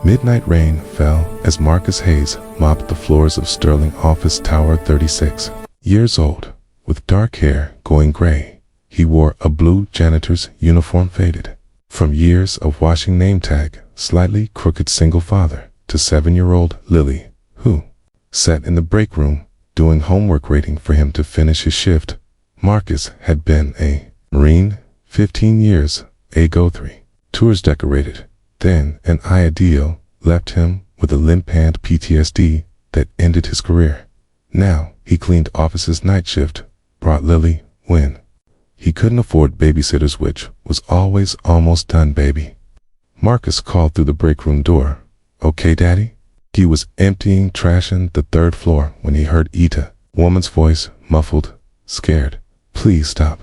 Midnight rain fell as Marcus Hayes mopped the floors of Sterling Office Tower 36. Years old, with dark hair going gray, he wore a blue janitor's uniform faded. From years of washing name tag, slightly crooked single father to 7-year-old Lily, who sat in the break room doing homework waiting for him to finish his shift. Marcus had been a Marine 15 years ago. 3 tours decorated. Then an ideal left him with a limp-hand PTSD that ended his career. Now he cleaned office's night shift, brought Lily when he couldn't afford babysitters, which was always almost done, baby. Marcus called through the break room door. Okay, Daddy? He was emptying trash on the 3rd floor when he heard Ita, woman's voice, muffled, scared. Please stop.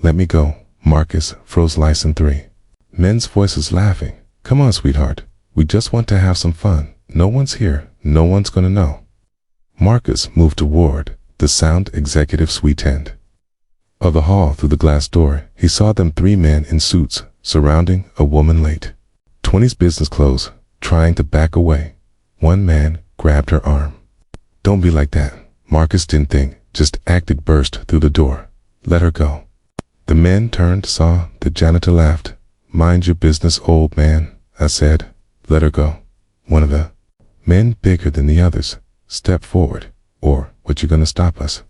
Let me go. Marcus froze. License 3. Men's voices laughing. Come on, sweetheart. We just want to have some fun. No one's here. No one's gonna know. Marcus moved toward the sound executive suite end of the hall. Through the glass door, he saw them 3 men in suits surrounding a woman late 20s business clothes, trying to back away. One man grabbed her arm. Don't be like that. Marcus didn't think, just acted. Burst through the door. Let her go. The men turned, saw the janitor, laughed. Mind your business, old man, I said. Let her go. One of the men, bigger than the others, stepped forward. Or, what, you gonna stop us?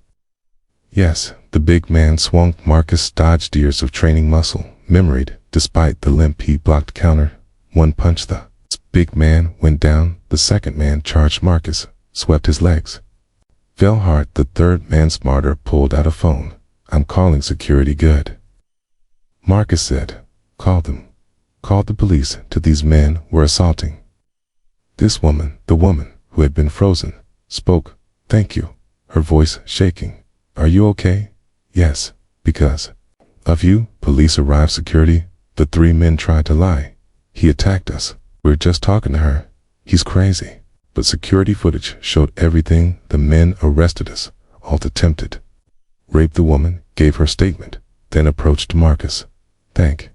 Yes, the big man swung. Marcus dodged years of training muscle, memoried. Despite the limp, he blocked counter. One punch. The big man went down. The second man charged Marcus, swept his legs. Fell hard. The third man, smarter, pulled out a phone. I'm calling security. Good. Marcus said. Call them. Called the police. These men were assaulting this woman. The woman, who had been frozen, spoke. Thank you. Her voice shaking. Are you okay? Yes. Because of you. Police arrived. Security. The 3 men tried to lie. He attacked us. We're just talking to her. He's crazy. But security footage showed everything. The men arrested us. All attempted rape. The woman gave her statement, then approached Marcus. Thank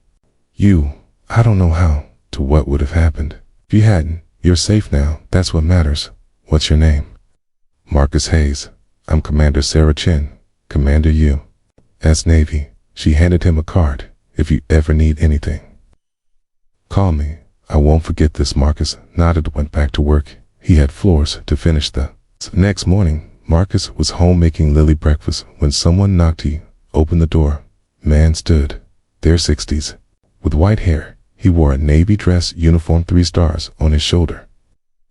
you. I don't know how to what would have happened if you hadn't. You're safe now. That's what matters. What's your name? Marcus Hayes. I'm Commander Sarah Chin. Commander U.S. Navy. She handed him a card. If you ever need anything, call me. I won't forget this. Marcus nodded, went back to work. He had floors to finish. The next morning, Marcus was home making Lily breakfast when someone knocked. He opened the door. Man stood there, 60s, with white hair. He wore a navy dress uniform, 3 stars on his shoulder.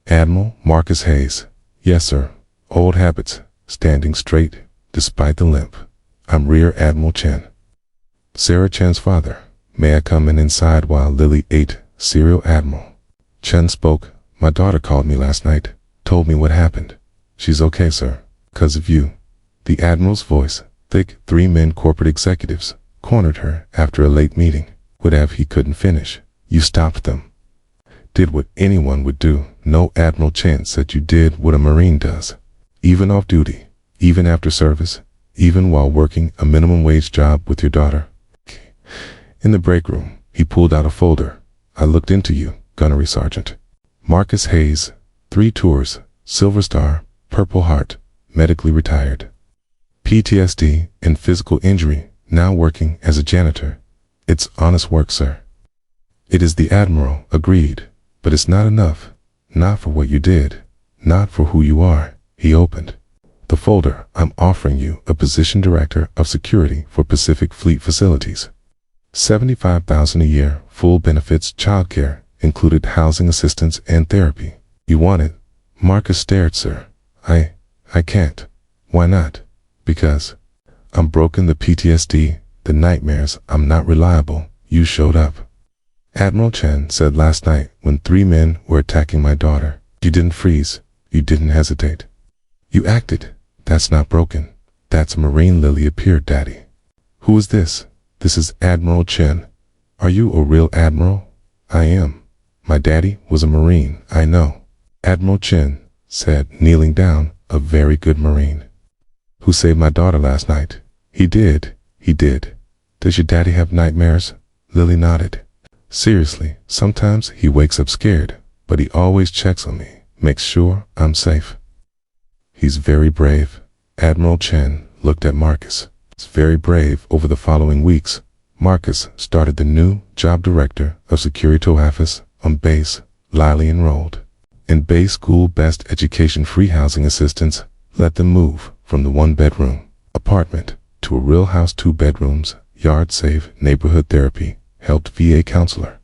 Admiral Marcus Hayes. Yes, sir. Old habits, standing straight, despite the limp. I'm Rear Admiral Chen. Sarah Chen's father. May I come in inside while Lily ate cereal? Admiral Chen spoke. My daughter called me last night, told me what happened. She's okay, sir. 'Cause of you. The Admiral's voice, thick. 3 men, corporate executives, cornered her after a late meeting. Would have. He couldn't finish. You stopped them. Did what anyone would do. No. Admiral Chen said you did what a Marine does. Even off duty. Even after service. Even while working a minimum wage job with your daughter. In the break room, he pulled out a folder. I looked into you, Gunnery Sergeant. Marcus Hayes. 3 tours. Silver Star, Purple Heart, medically retired. PTSD and physical injury, now working as a janitor. It's honest work, sir. It is. The Admiral agreed, but it's not enough. Not for what you did. Not for who you are. He opened the folder. I'm offering you a position, Director of Security for Pacific Fleet Facilities. $75,000 a year, full benefits, childcare, included housing assistance and therapy. You want it? Marcus stared. Sir, I can't. Why not? Because I'm broken. The PTSD, the nightmares. I'm not reliable. You showed up. Admiral Chen said last night when 3 men were attacking my daughter. You didn't freeze. You didn't hesitate. You acted. That's not broken. That's Marine. Lily appeared. Daddy. Who is this? This is Admiral Chen. Are you a real admiral? I am. My daddy was a Marine. I know. Admiral Chen said, kneeling down. A very good Marine. Who saved my daughter last night? He did. He did. Does your daddy have nightmares? Lily nodded. Seriously, sometimes he wakes up scared, but he always checks on me, makes sure I'm safe. He's very brave. Admiral Chen looked at Marcus. He's very brave. Over the following weeks, Marcus started the new job director of security office on base, Lily enrolled. In base school best education free housing assistance, let them move from the 1-bedroom apartment to a real house, 2 bedrooms, yard safe, neighborhood therapy, helped VA counselor.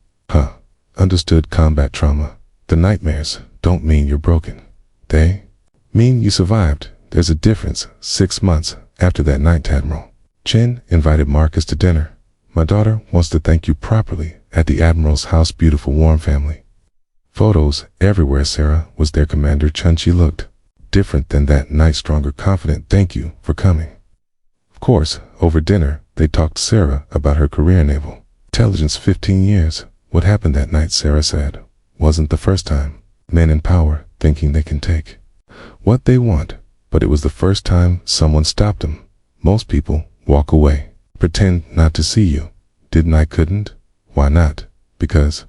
Understood combat trauma. The nightmares don't mean you're broken. They mean you survived. There's a difference. 6 months after that night, Admiral Chen invited Marcus to dinner. My daughter wants to thank you properly at the Admiral's house. Beautiful, warm family. Photos everywhere. Sarah was their commander. Chen, she looked different than that night, stronger, confident. Thank you for coming. Of course, over dinner, they talked to Sarah about her career in naval intelligence. 15 years. What happened that night, Sarah said, wasn't the first time. Men in power thinking they can take what they want, but it was the first time someone stopped them. Most people walk away, pretend not to see you. Didn't I? Couldn't? Why not? Because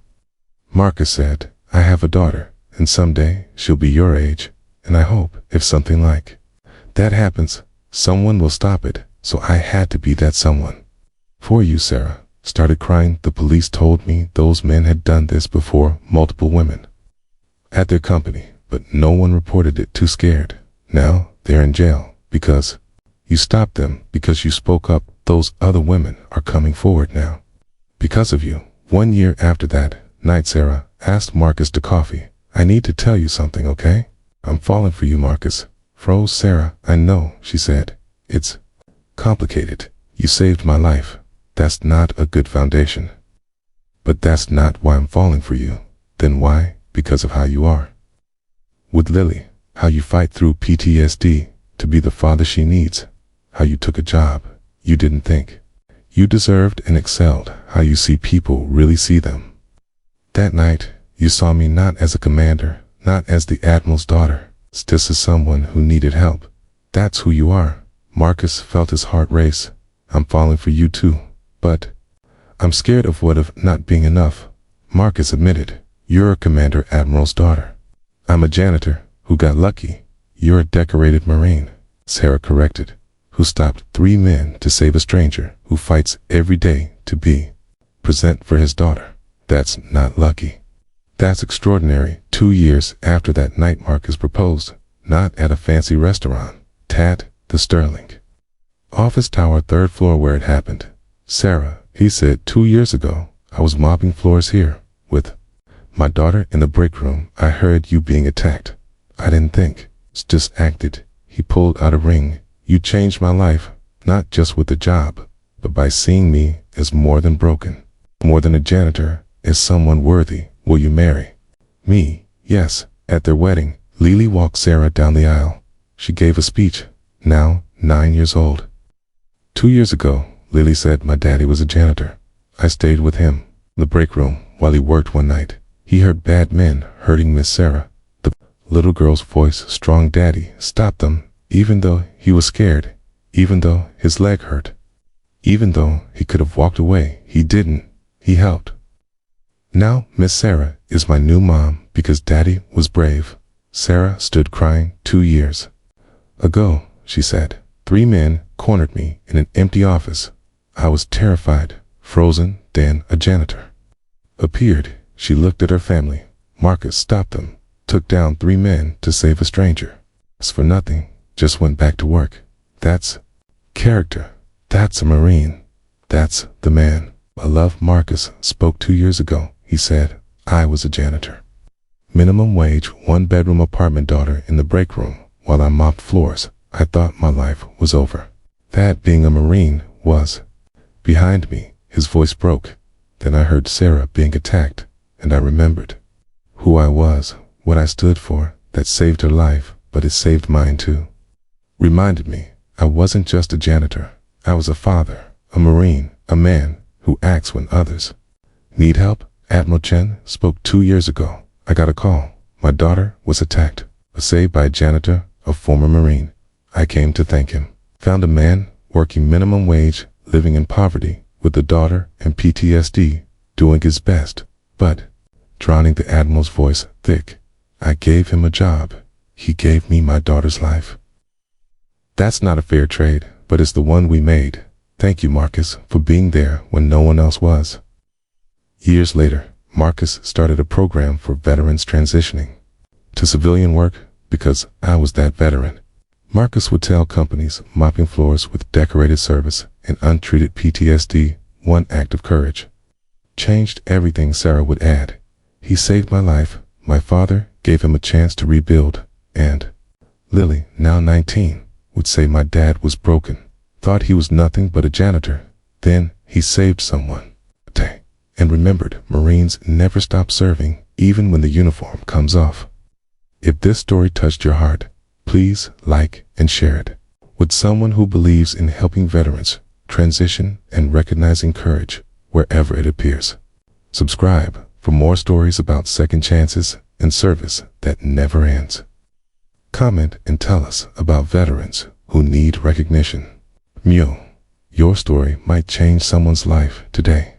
Marcus said, I have a daughter, and someday she'll be your age, and I hope if something like that happens, someone will stop it. So I had to be that someone. For you, Sarah. Started crying. The police told me those men had done this before, multiple women at their company, but no one reported it. Too scared. Now they're in jail because you stopped them, because you spoke up. Those other women are coming forward now because of you. 1 year after that night, Sarah asked Marcus to coffee. I need to tell you something, okay? I'm falling for you. Marcus froze. Sarah, I know, she said. It's complicated. You saved my life. That's not a good foundation. But that's not why I'm falling for you. Then why? Because of how you are with Lily, how you fight through PTSD to be the father she needs, how you took a job you didn't think you deserved and excelled, how you see people really see them. That night, you saw me not as a commander, not as the Admiral's daughter, just as someone who needed help. That's who you are. Marcus felt his heart race. I'm falling for you too, but I'm scared of what if not being enough. Marcus admitted, you're a commander, Admiral's daughter. I'm a janitor who got lucky. You're a decorated Marine, Sarah corrected, who stopped 3 men to save a stranger, who fights every day to be present for his daughter. That's not lucky. That's extraordinary. 2 years after that night, Marcus proposed, not at a fancy restaurant, the Sterling office tower, 3rd floor where it happened. Sarah, he said, 2 years ago, I was mopping floors here with my daughter in the break room. I heard you being attacked. I didn't think, just acted. He pulled out a ring. You changed my life, not just with the job, but by seeing me as more than broken, more than a janitor, as someone worthy. Will you marry me? Yes. At their wedding, Lily walked Sarah down the aisle. She gave a speech, now 9 years old. 2 years ago, Lily said, my daddy was a janitor. I stayed with him in the break room while he worked. One night, he heard bad men hurting Miss Sarah. The little girl's voice, strong. Daddy stopped them, even though he was scared, even though his leg hurt, even though he could have walked away. He didn't. He helped. Now Miss Sarah is my new mom because daddy was brave. Sarah stood crying. 2 years ago, she said, 3 men cornered me in an empty office. I was terrified, frozen. Then a janitor appeared. She looked at her family. Marcus stopped them, took down 3 men to save a stranger. It's for nothing, just went back to work. That's character. That's a Marine. That's the man I love. Marcus spoke 2 years ago. He said, I was a janitor. Minimum wage, 1-bedroom apartment, daughter in the break room while I mopped floors. I thought my life was over. That being a Marine was behind me. His voice broke. Then I heard Sarah being attacked, and I remembered who I was, what I stood for. That saved her life, but it saved mine too. Reminded me I wasn't just a janitor. I was a father, a Marine, a man who acts when others need help. Admiral Chen spoke 2 years ago. I got a call. My daughter was attacked, saved by a janitor, a former Marine. I came to thank him. Found a man working minimum wage, living in poverty, with a daughter and PTSD, doing his best, but drowning. The Admiral's voice thick. I gave him a job. He gave me my daughter's life. That's not a fair trade, but it's the one we made. Thank you, Marcus, for being there when no one else was. Years later, Marcus started a program for veterans transitioning to civilian work because I was that veteran. Marcus would tell companies mopping floors with decorated service and untreated PTSD, one act of courage changed everything. Sarah would add, he saved my life, my father gave him a chance to rebuild, and Lily, now 19, would say my dad was broken, thought he was nothing but a janitor. Then he saved someone. And remembered, Marines never stop serving, even when the uniform comes off. If this story touched your heart, please like and share it with someone who believes in helping veterans transition and recognizing courage wherever it appears. Subscribe for more stories about second chances and service that never ends. Comment and tell us about veterans who need recognition. Your story might change someone's life today.